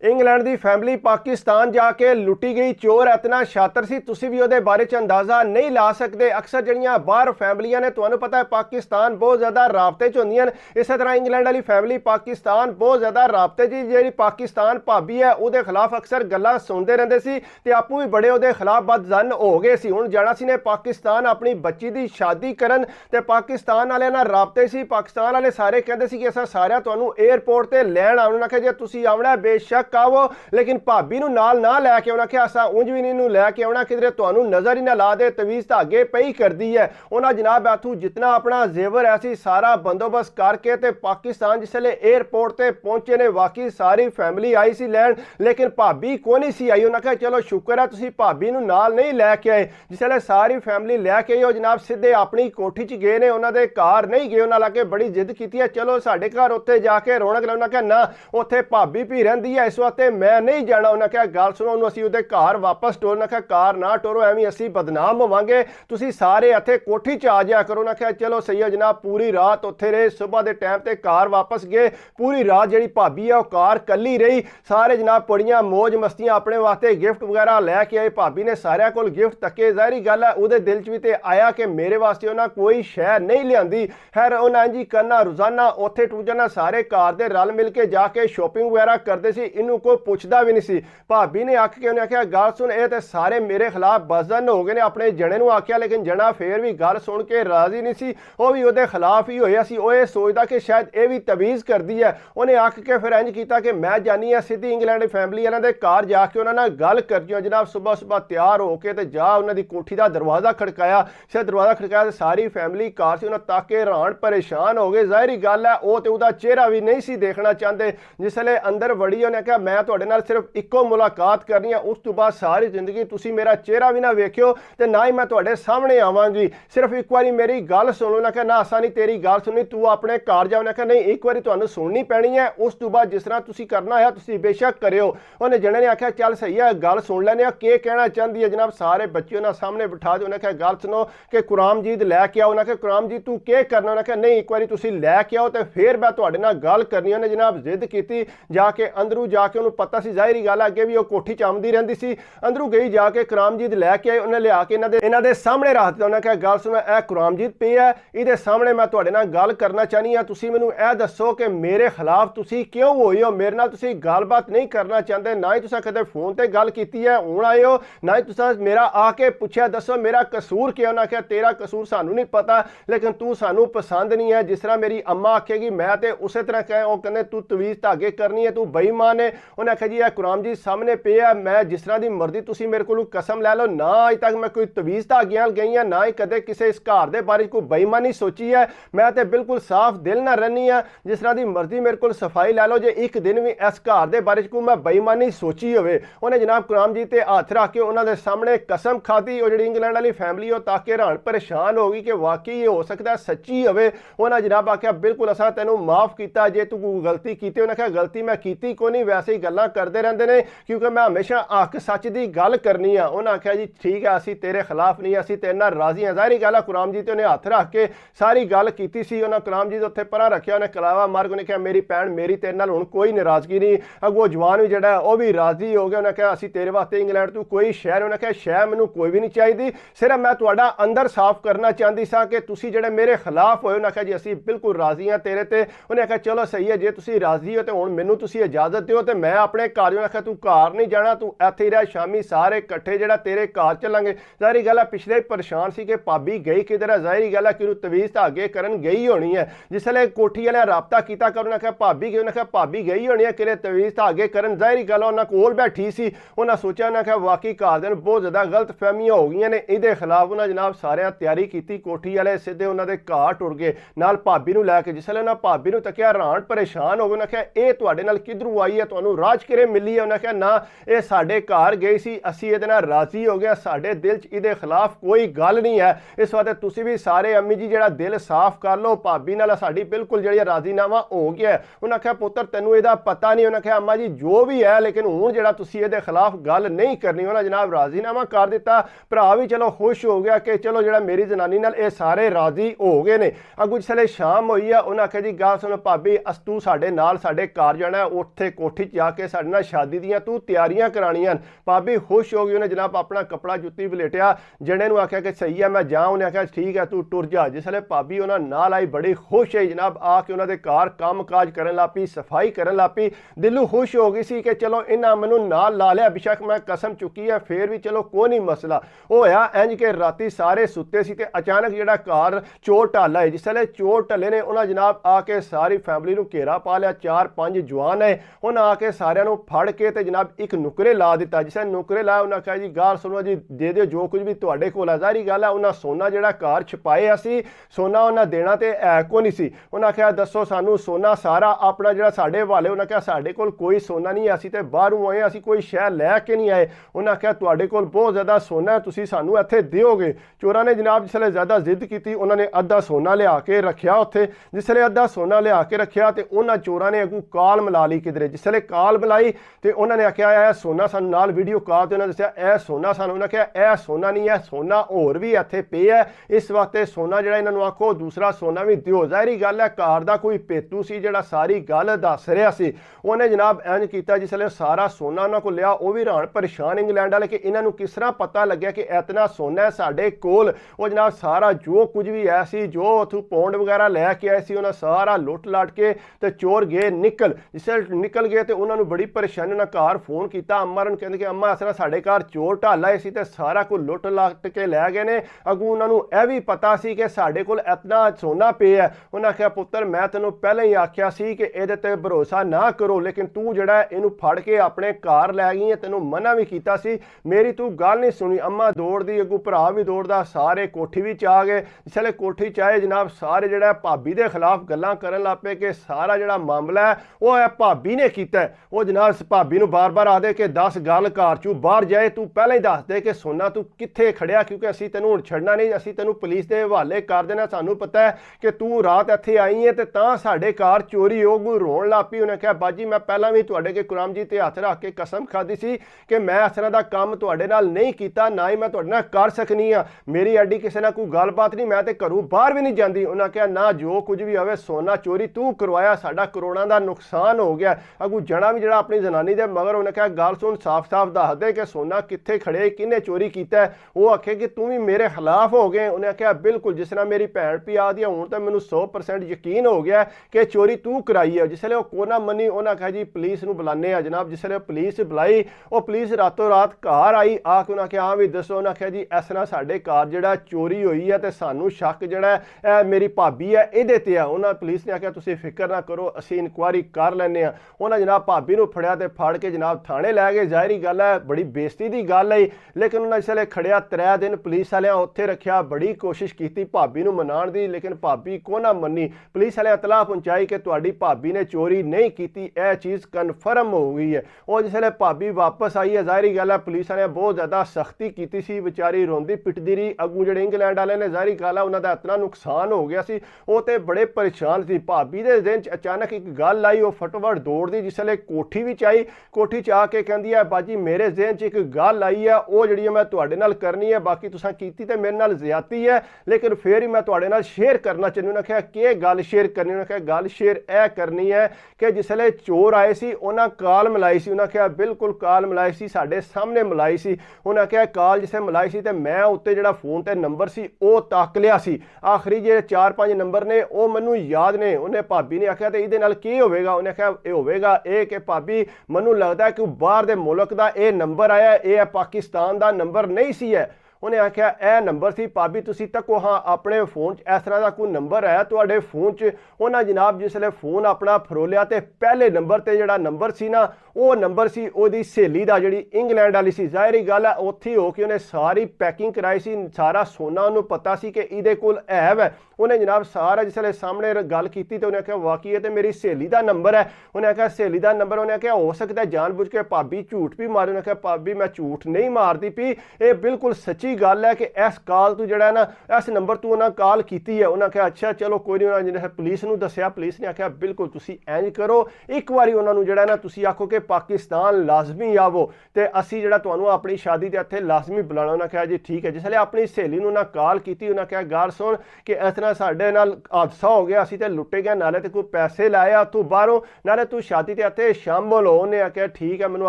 England की family Pakistan जाके लुटी गई। चोर इतना शातर सी तुसी भी ਉਹਦੇ बारे च अंदाजा नहीं ला सकते। अक्सर जड़ियां बाहर फैमिलियां ने तुहानू पता है पाकिस्तान बहुत ज़्यादा राबते च होंदियां ने। इस तरह इंग्लैंड वाली फैमिली पाकिस्तान बहुत ज़्यादा राबते च जी पाकिस्तान भाभी है ਉਹਦੇ खिलाफ अक्सर गल्लां सुनते रहंदे सी ते आपू भी बड़े ਉਹਦੇ खिलाफ बदजन हो गए सी। हुण जाना सी ने पाकिस्तान अपनी बच्ची की शादी करन ते पाकिस्तान वाले नाल राबते सी। पाकिस्तान वाले सारे कहंदे सी कि असां सारे तुहानू एयरपोर्ट ते लैण आउणा। उन्हां आखिया जे तुसीं आवणा बेशक आओ लेकिन भाभी नूं नाल ना लैके आउणा कि असां उंज भी नहीं लैके आउणा किधरे तुहानू नज़र ही ना ला दे तवीज़ धागे पई करदी है। उन्हां जनाब इत्थों जितना अपना जेवर ऐसी सारा बंदोबस्त करके ते पाकिस्तान जिसले एयरपोर्ट ते पहुंचे ने वाकई सारी फैमिली आई सी लैण लेकिन भाभी को नहीं सी आई। उन्हें कहा चलो शुक्र है तुसीं भाभी नूं नाल नहीं लैके आए। जिसले सारी फैमिली लैके आई जनाब सीधे अपनी कोठी च गए ने, उन्होंने घर नहीं गए। उन्होंने लाके बड़ी जिद की है चलो साडे घर उत्थे जाके रौनक ला। उन्हें कहा ना उत्थे भाभी भी रहिंदी है इस वास्ते मैं नहीं जाना। उन्हें कहा गल सुनो उन्होंने असीं उहदे घर वापस टोर। उन्हें कहा कार ना टोरो एवं असीं बदनाम होवांगे, तुसीं सारे इत्थे कोठी च आ जाया करो। उन्हें कहा चलो सही है जनाब। पूरी रात उत्थे रहे, सुबह के टाइम ते कार वापस गए। पूरी रात जिहड़ी भाभी है वह कार कली रही। सारे जनाब बड़ियां मौज मस्तियां अपने वास्ते गिफ्ट वगैरह लैके आए। भाभी ने सारिਆਂ कोल गिफ्ट तके। ज़ाहिरी गल है ਉਹਦੇ दिल च भी ते आया कि मेरे वास्ते उन्हें कोई शै नहीं लियांदी। खैर उन्हें इंज करना रोजाना उत्थे टूट जाना, सारे कार दे रल मिल के जाके शॉपिंग वगैरह करते सी। इनू कोई पुछदा भी नहीं सी। भाभी ने आख के उन्हें आख्या गल सुन ये तो सारे मेरे खिलाफ बजन हो गए ने। अपने जने नूं आख्या लेकिन जना फिर भी गल सुन के राजी नहीं सी। वह भी ਉਹਦੇ खिलाफ ही होया सी। ਉਹ ਇਹ सोचदा कि शायद ये भी तवीज़ करदी है। उन्हें आख के फिर इंज कीता कि मैं जानी है सीधी इंग्लैंड फैमिली वालों के घर जाके उन्होंने गल करती जनाब। सुबह सुबह तैयार होकर तो जा उन्होंने कोठी का दरवाज़ा खड़काया। से दरवाज़ा खड़काया तो सारी फैमिली कार से उन्हें ताके हैरान परेशान हो गए। ज़ाहिरी गल है वो तो उसका चेहरा भी नहीं सी देखना चाहते। जिसले अंदर वड़ी उन्हें कहा मैं तुहाडे नाल सिर्फ इक्को मुलाकात करनी है, उस तो बाद सारी जिंदगी तुसी मेरा चेहरा भी ना वेखियो तो ना ही मैं तुहाडे सामने आवांगी। सिर्फ एक बारी मेरी गल सुनो। उन्हें कहा ना असा नहीं तेरी गल सुननी, तू अपने घर जा। उन्हें कहा नहीं एक बारी तुहानू सुननी पैनी है, उस तो बाद जिस तरह तुसी करना है तुसी बेशक करियो। उन्हें जने ने आख्या चल सही है गल सुन लैने के कहना चाहती है। जनाब सारे बच्चे उन्हें सामने बिठा दे। उन्हें कहा गल सुनो कि कुरामजीत लैके आओ। उन्हें कहा कुरामजीत तू के करना। उन्हें कहा नहीं एक बारी तुसी लैके आओ तो फिर मैं तुहाडे नाल गल करनी। उन्हें जनाब जिद की जाके अंदरू जाके उन्हें पता सी ज़ाहिरी गल अगे भी वो कोठी च आउंदी रहिंदी सी। अंदरू गई जाके कुरामजीत लैके आए। उन्हें लिया के इन्हां दे सामने रख दिता। उन्हें कहा गल सुनो ए कुरामजीत पे है इहदे सामने मैं तुहाडे नाल गल करना चाहनी है। तुसी मैनूं ए दसो कि मेरे खिलाफ तुसी क्यों होई हो, मेरे नाल तुसी गलबात नहीं करना चाहते, ना ही तुसां कदे फोन ते गल कीती है हुण आए हो, ना ही तुसां मेरा आके पुछया दसो मेरा कसूर क्या। उन्हें कहा तेरा कसूर सानू नहीं पता लेकिन तू सानू पसंद नहीं है। जिस तरह मेरी अम्मा आखेगी मैं तो उस तरह कहें। वो कहते तू तवीज़ धागे करनी है, तू बेईमान है। उन्हें आख्या जी यह कुराम जी सामने पे है, मैं जिस तरह की मर्जी तुसी मेरे को कसम लै लो ना अज तक मैं कोई तवीज़ धागियां गई हाँ ना ही कदे किसी इस घर के बारे कोई बेईमानी सोची है। मैं तो बिल्कुल साफ दिल ना रहनी है, जिस तरह की मर्जी मेरे को सफाई लै लो जे एक दिन भी इस घर के बारे को मैं बेईमानी सोची हो। उन्हें जनाब कुराम जी ते हथ रख के उन्होंने सामने कसम खाधी। और जी इंग्लैंड वाली फैमिली हो ताकि हैरान परेशान हो गई कि वाकई ये हो सकता है सच्ची हो। उन्हें जनाब आख्या बिल्कुल असा तेनों माफ़ किया जे तू गलती की। उन्हें कहा गलती मैं की को नहीं, वैसे ही गल्लां करते रहते हैं क्योंकि मैं हमेशा हक सच की गल करनी है। उन्हें आख्या जी ठीक है असी तेरे खिलाफ नहीं, असी तेरे नाल राजी हाँ। ज़ाहिरी गल है कुराम जी तो उन्हें हथ रख के सारी गल की सी। उन्हें कुराम जी उत्थे परा रखा, उन्हें कलावा मार के उन्हें कहा मेरी भैन मेरी तेरे नाल हुण कोई नाराज़गी नहीं। अगों जवान भी जिहड़ा वह भी राजी हो गया। उन्हें कहा असी तेरे वास्ते इंग्लैंड तू कोई शहर, उन्हें कहा शहर मैनूं कोई भी नहीं चाहिए, सिर्फ मैं तुहाडा अंदर साफ करना चाहती सा कि तुसी जिहड़े मेरे खिलाफ होए। उन्हें कहा जी असी बिल्कुल राजी हाँ तेरे ते। उन्हें कहा चलो सही है जे तुसी राजी हो तो हुण मैनूं तुसी इजाजत दिओ तो मैं अपने घर। उन्हें कहा तू घर नहीं जाना, तू इत्थे ही रह, शामी सारे इकट्ठे जिहड़ा तेरे घर चलांगे। ज़ाहिरी गल है पिछले ही परेशान सी कि भाभी गई किधर है। ज़ाहिरी गल है कि तवीज़ धागे करन गई होनी है। जिसले कोठी वाले राबता किया कर उन्हें कहा भाभी गई। उन्हें कहा भाभी गई होनी है कि तवीज़ धागे करन। ज़ाहिरी गल उन्हें कोल बैठी सी। उन्हें सोचा उन्हें कहा वाकई घर दिन बहुत ज़्यादा गलत फहमियां हो गई ने। इहदे खिलाफ उन्हें जनाब सारे तैयारी की। कोठी वाले सीधे उन्होंने घर टुर गए नाल भाभी नूं लैके। जिसले उन्हें भाभी नूं तकिया हैरान परेशान हो गए। उन्हें कहा यह तुहाडे नाल किधरों आई है, तुहानूं राज किवें मिली है। उन्हें कहा ना ये साडे घर गई सी, असी इहदे नाल राजी हो गया, साडे दिल च इहदे खिलाफ कोई गल नहीं है। इस वास्ते तुसी भी सारे अम्मी जी जिहड़ा दिल साफ कर लो, भाभी नाल साडी बिल्कुल जिहड़ी राजीनामा हो गया। उन्हें कहा पुत्र तैनूं इहदा पता नहीं। उन्हें कहा अम्मा जी जो भी है लेकिन हुण जिहड़ा तुसी इहदे खिलाफ गल नहीं करनी। उन्हें जनाब राजीनामा कर दिता। भरा भी चलो खुश हो गया कि चलो जिहड़ा मेरी जनानी नाल ये सारे राजी हो गए ने। अगों जिसले शाम होई है उन्हें आख्या जी गल सुन भाभी तू साडे नाल साडे घर जाना, उत्थे कोठी जाके साडे नाल शादी दीयां तू तैयारियां कराणियां। भाभी खुश हो गई, उन्हें जनाब अपना कपड़ा जुत्ती वलेटिया, जने नूं आख्या कि सही है मैं जा, उन्हें आख्या ठीक है तू टुर जा। जिसले भाभी उन्होंने नाल आई बड़ी खुश है जनाब, आके उन्होंने घर काम काज करन लग पई, सफाई करन लग पई, दिलों खुश हो गई सी कि चलो इन्हां मैनूं नाल ला लिया, बेशक मैं कसम चुकी है फिर भी चलो कोई नहीं मसला। होया इंज के राती सारे सुत्ते सी ते अचानक जिहड़ा घर चोर ढल आए। जिसले चोर ढले ने उन्हें जनाब आके सारी फैमिली नूं घेरा पा लिया, 4-5 जवान है, उन्हें आके सारिਆਂ ਨੂੰ फड़ के ते जनाब एक नुकरे ला दिता। जिसे नुकरे लाया उन्हें कहा जी गाल सुनो जी, दे दिओ जो कुछ भी तुहाडे कोल है। ज़ाहिर गल है उन्हें सोना जिहड़ा घर छुपाया सी, सोना उन्हें देना ते है को नहीं सी। उन्हें आख्या दसो सानू सोना सारा अपना जिहड़ा साडे हवाले। उन्हें कहा साडे कोल कोई सोना नहीं, असीं ते बाहरों आए, असीं कोई शै लैके नहीं आए। उन्हें आख्या तुहाडे कोल बहुत ज़्यादा सोना है, तुसीं सानू इत्थे दिओगे। चोरां ने जनाब जिसले ज़्यादा जिद की उन्होंने अद्धा सोना लिया के रखिया उत्थे। जिसले अद्धा सोना लिया के रखिया तो उन्होंने चोरां ने अगू कॉल मिला ली किधरे। जिसले कॉल मिलाई तो उन्होंने आख्या यह सोना सानू नाल वीडियो कॉल ते उन्होंने दस्सिया यह सोना सानू। उन्हें कहा यह सोना नहीं है, सोना होर भी इत्थे पे है, इस वास्ते सोना जिहड़ा इन्हां नूं आखो दूसरा सोना भी दिओ। ज़ाहिरी गल है घर दा कोई पेतू सी जिहड़ा सारी गल दस रहा सी। उन्हें जनाब इंज कीता जिसले सारा सोना उन्हां कोल लिया, वह भी हैरान परेशान इंग्लैंड वाले कि इन्हां नूं किस तरह पता लग्या कि इतना सोना है साडे कोल। वो जनाब सारा जो कुछ भी है सी, जो उथों पौंड वगैरह लैके आए सी, उन्हें सारा लुट लट के ते चोर गए निकल। जिसले निकल गए तो उन्होंने बड़ी परेशानी उन्हें घर फोन किया अम्मा नूं, कहंदे कि अम्मा इस तरह साडे घर चोर ढल आए सी ते सारा कुछ लुट लट के लै गए ने। अगू उन्होंने यह भी पता सी कि साडे कोल इतना सोना पे है। उन्हें आख्या पुत्तर मैं तेनों पहले ही आख्या सी कि इहदे ते भरोसा ना करो, लेकिन तू जिहड़ा इहनूं फड़ के अपने घर लै गई है, तेनों मना भी कीता सी, मेरी तू गल नहीं सुनी। अम्मा दौड़दी, अगू भरा भी दौड़दा, सारे कोठी विच आ गए। जिसले कोठी च आए जनाब सारे जिहड़ा भाभी दे खिलाफ गल्लां करन लग पे कि सारा जिहड़ा मामला है वो है भाभी ने कीता है। वो जनाब भाभी नूं बार बार आखदे कि दस गल घर चों बाहर जाए, तू पहले ही दस दे कि सोना तू कित्थे खड़िया, क्योंकि असीं तैनूं हुण छड्डना नहीं, असीं तैनूं पुलिस दे हवाले कर देना। सानूं पता है कि तू रात इत्थे आई है ते तां साडे घर चोरी हो गई। रोण लग पई। उन्हें कहा बाजी मैं पहलां भी तुहाडे के कुराम जी ते हत्थ रख के कसम खाधी सी कि मैं इस तरह दा काम तुहाडे नाल नहीं कीता, ना ही मैं तुहाडे नाल कर सकनी आ। मेरी एडी किसी नाल कोई गलबात नहीं, मैं ते घरों बाहर भी नहीं जांदी। उन्हें कहा ना जो कुछ भी होवे सोना चोरी तू करवाया, साडा करोड़ां दा नुकसान हो गया। अगू जना भी जिहड़ा अपनी जनानी दे मगर उन्हें कहा गल सुन साफ साफ दस दे कि सोना कित्थे खड़े, किन्ने चोरी कीता है। वो आखे कि तू भी मेरे खिलाफ हो गए। उन्हें कहा बिल्कुल, जिस तरह मेरी भैन भी आदि हूँ तो मैनूं 100% यकीन हो गया कि चोरी तू कराई है। जिसले वो कोना मनी उन्हें कहा जी पुलिस नूं बुलाने आ जनाब। जिसले पुलिस बुलाई वो पुलिस रातों रात घर आई, आके उन्हें कहा हाँ भी दसो। उन्हें कहा जी इस तरह साडे घर जिहड़ा चोरी हुई है तो सानू शक जिहड़ा मेरी भाभी है इहदे ते है। उन्हें पुलिस ने आख्या तुसीं फिक्र ना करो, असीं इंक्वायरी कर लैने आ। उन्हें जनाब भाभी नूं फड़िया ते फड़ के जनाब थाने लै गए। ज़ाहिरी गल है बड़ी बेइज्जती दी गल है, लेकिन उन्हें इसले खड़िया 3 दिन पुलिस वालियां उत्थे रखिया। बड़ी कोशिश की भाभी नूं मनाउण दी, लेकिन भाभी को ना मनी। पुलिस वाले इतलाह पहुंचाई कि तुहाडी भाभी ने चोरी नहीं की, यह चीज़ कन्फर्म हो गई है। और जिसले भाभी वापस आई है ज़ाहिरी गल है पुलिस वाले बहुत ज़्यादा सख्ती की सी, बेचारी रोंदी पिटदी रही। अगू जिहड़े इंग्लैंड वाले ने ज़ाहिरी गल है उन्हों का इतना नुकसान हो गया सी, वो तो बड़े परेशान सी। भाभी दे दिन च अचानक एक गल आई, वो फटोफट दौड़दी जिसले कोठी विच आई। कोठी च आके कहंदी है बाजी मेरे जहन च एक गल आई है, वो जिहड़ी मैं तुहाडे नाल करनी है, बाकी तुसां कीती ते मेरे नाल ज़्यादती है, लेकिन फिर ही मैं तुहाडे नाल शेयर करना चाहनी। उन्हें कहा कि गल शेयर करनी। उन्हें कहा गल शेयर यह करनी है कि जिसले चोर आए सी उन्हें कॉल मिलाई सी। उन्हें कहा बिल्कुल कॉल मिलाई सी, साडे सामने मिलाई सी। उन्हें कहा कॉल जिसे मिलाई सी ते मैं उत्ते जिहड़ा फोन ते नंबर सी वो तक लिया सी। आखिरी जे 4-5 नंबर ने वो मैनूं याद ने। उन्हें भाभी ने आख्या ते इहदे नाल की होवेगा। उन्हें कहा यह होवेगा ये कि भाभी मैनूं लगदा है कि बाहर दे मुल्क दा ये नंबर आया, ये पाकिस्तान दा नंबर नहीं सी है। उन्हें आख्या यह नंबर सी भाभी तुसीं तको हाँ अपने फोन च इस तरह का कोई नंबर है तुहाडे फोन च। उन्हें जनाब जिसले फोन अपना फरोलिया तो पहले नंबर ते जिहड़ा नंबर सी ना वो नंबर सी ओदी सहेली दा जिहड़ी इंग्लैंड वाली सी। ज़ाहिरी गल है उत्थे हो के उन्हें सारी पैकिंग कराई सी, सारा सोना उन्होंने पता सी कि इहदे कोल है। उन्हें जनाब सारा जिसले सामने गल की तो उन्हें आख्या वाकई ये तो मेरी सहेली का नंबर है। उन्हें आख्या सहेली का नंबर। उन्हें आख्या हो सकता है जानबूझ के भाभी झूठ भी मारे। उन्हें आख्या भाभी मैं झूठ नहीं मारती पी, ये बिल्कुल सच्ची गल है कि इस कॉल तू जिहड़ा ना इस नंबर तू उन्हें कॉल की है। उन्हें आख्या अच्छा चलो कोई नहीं। उन्हें पुलिस नूं दस्सिया, पुलिस ने आख्या बिल्कुल तुसीं इंज करो, एक बारी उन्होंने जिहड़ा ना तुसीं आखो कि पाकिस्तान लाजमी आवो तो असी जिहड़ा तुहानूं अपनी शादी दे इत्थे लाजमी बुलाना। उन्हें कहा जी ठीक है। जिसले अपनी सहेली नूं ना कॉल की, उन्हें कहा गाल सुन कि इस तरह साडे नाल हादसा हो गया, असी तो लुटे गए, नाले तो कोई पैसे लाया तू बाहरों, नाले तू शादी ते इत्थे शामिल हो। उन्हें आख्या ठीक है मैनूं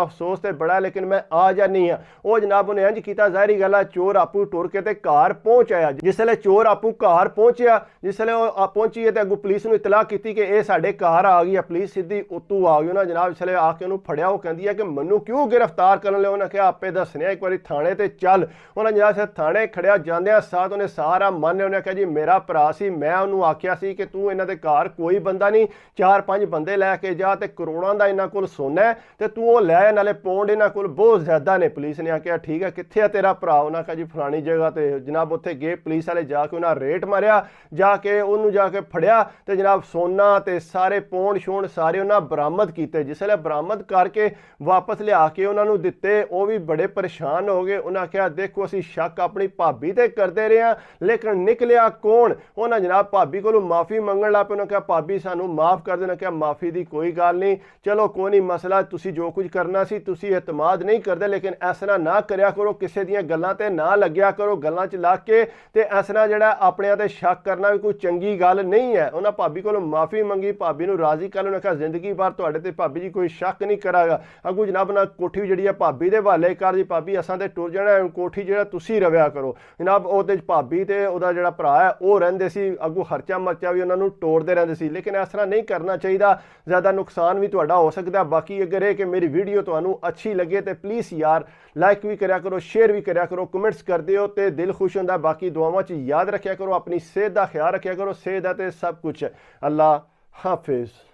अफसोस तो बड़ा लेकिन मैं आ जानी हाँ। वो जनाब उन्हें इंज किया, ज़ाहिरी गल है चोर आपू टुर के ते घर पहुंच आया। जिसले चोर आपू घर पहुंचया, जिसले पहुंची तो अगू पुलिस नूं इतला की कि यह साडे घर आ गई है, पुलिस सीधी उत्तू आ गई। उन्हें जनाब जिसले आके उन्होंने फड़िया, वो कहती है कि मैनू क्यों गिरफ्तार कर लिया। उन्हें कहा आपे दसने एक बार थाने ते चल। उन्हें जनाब से थाने खड़िया जांदियां साथ उन्हें सारा मन लिया। उन्हें कहा जी मेरा भरा सी, मैं उन्होंने आख्या सी कि तू इन्हां दे घर कोई बंदा नहीं, 4-5 बंदे लैके जा ते करोड़ों का इन्हां कोल सोना है ते तू वो लै, नाले पौंड इन्हां कोल बहुत ज़्यादा ने। पुलिस ने आख्या ठीक है कित्थे है तेरा भरा। उन्हें कहा जी फलानी जगह ते। जनाब उत्थे गए, पुलिस वाले जाके उन्हें रेट मारिया, जाके उन्होंने जाके फड़िया तो जनाब सोना ते सारे पौंड शौंड सारे उन्हें बरामद किए। जिसले बरामद करके वापस लिया के उन्होंने दिते, वो भी बड़े परेशान हो गए। उन्हें आख्या देखो असी शक अपनी भाभी ते करते रहे हैं लेकिन निकलिया कौन। उन्हें जनाब भाभी को माफ़ी मंगण लग पे। उन्हें कहा भाभी सानू माफ़ कर देना। क्या माफ़ी की कोई गल नहीं, चलो कोई नहीं मसला, तुसी जो कुछ करना सी तुसी एतमाद नहीं करते, लेकिन इस तरह ना करया करो, किसी दियां गल्लां ते ना लग्या करो, गल्लां च लग के ते इस तरह जिहड़ा अपने ते शक करना भी कोई चंगी गल नहीं है। उन्हें भाभी को माफ़ी मंगी, भाभी नूं राजी कर। उन्हें कहा जिंदगी भर तुहाडे ते भाभी जी कोई शक नहीं करागा। अगू जनाब ना कोठी जिहड़ी है भाभी दे हवाले कर जी, भाभी असां ते टुर जाना, कोठी जिहड़ा तुसी रव्या करो। जनाब ਉਹਦੇ भाभी ते ਉਹਦਾ ਜਿਹੜਾ ਭਰਾ है वो ਰਹਿੰਦੇ ਸੀ, अगू खर्चा मर्चा भी उन्होंने तोड़ते रहते सी। लेकिन इस तरह नहीं करना चाहिए, ज़्यादा नुकसान भी तुहाडा हो सकता। बाकी अगर है कि मेरी वीडियो तुहानू अच्छी लगे तो प्लीज़ यार लाइक भी करया करो, शेयर भी करया करो, कमेंट्स कर दिओ तो दिल खुश होंदा। बाकी दुआवां च याद रखा करो, अपनी सेहत का ख्याल रखा करो, सेहत है तो सब कुछ है। अल्लाह हाफिज़।